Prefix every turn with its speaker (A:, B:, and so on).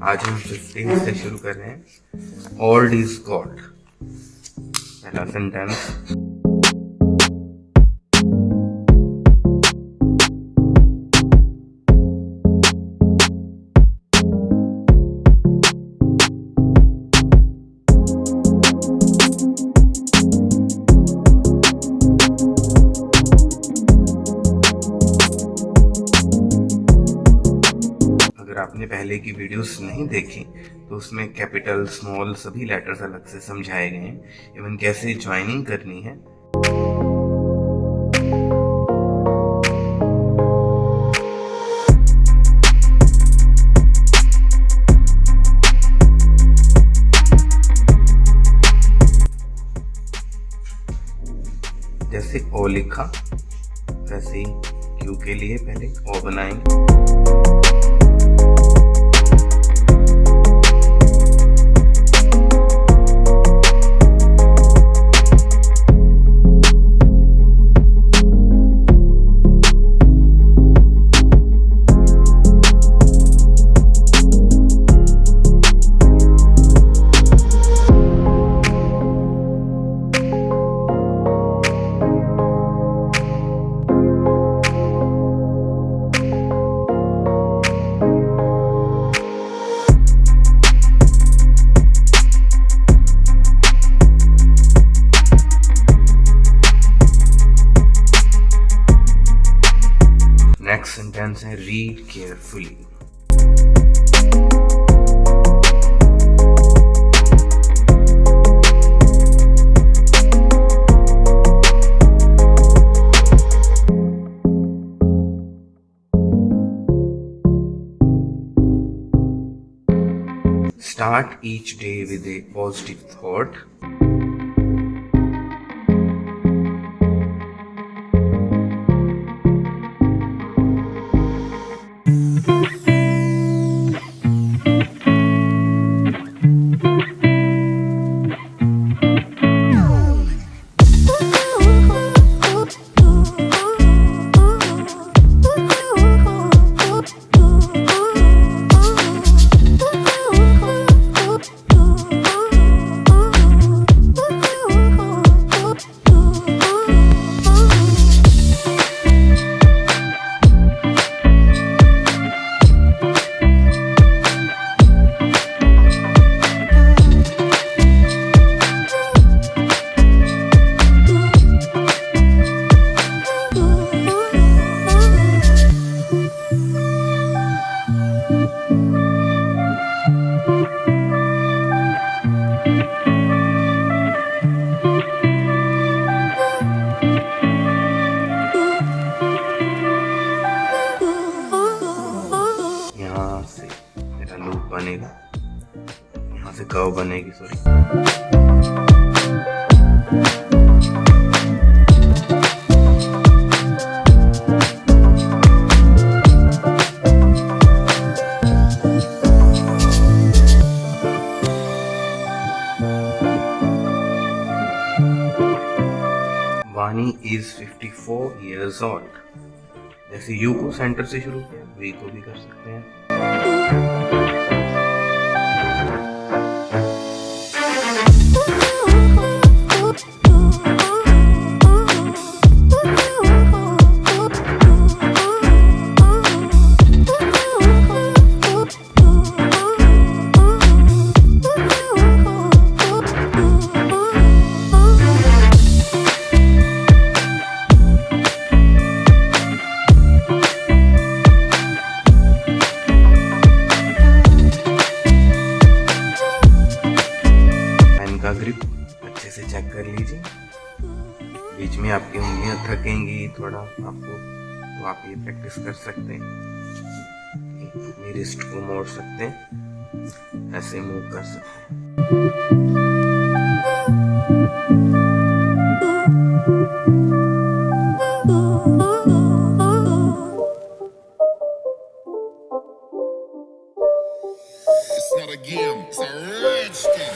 A: आज हम 15 से शुरू कर रहे हैं। ऑल्ड इज गॉड, पहला सेंटेंस। अगर आपने पहले की वीडियोस नहीं देखी तो उसमें कैपिटल स्मॉल सभी लेटर्स अलग से समझाए गए हैं, इवन कैसे ज्वाइनिंग करनी है। जैसे ओ लिखा वैसे ही क्यू के लिए पहले ओ बनाएंगे। नेक्स्ट सेंटेंस है read carefully. Start each day with a positive thought. बनेगा, यहाँ से कर्व बनेगी, सॉरी। वानी इज 54 years old। जैसे यू को सेंटर से शुरू किया, वी को भी कर सकते हैं। ग्रिप अच्छे से चेक कर लीजिए। बीच में आपकी उंगलियां थकेंगी थोड़ा आपको, तो आप ये प्रैक्टिस कर सकते हैं। अपनी रिस्ट को मोड़ सकते हैं, ऐसे मूव कर सकते हैं। It's not a game, it's a rich thing.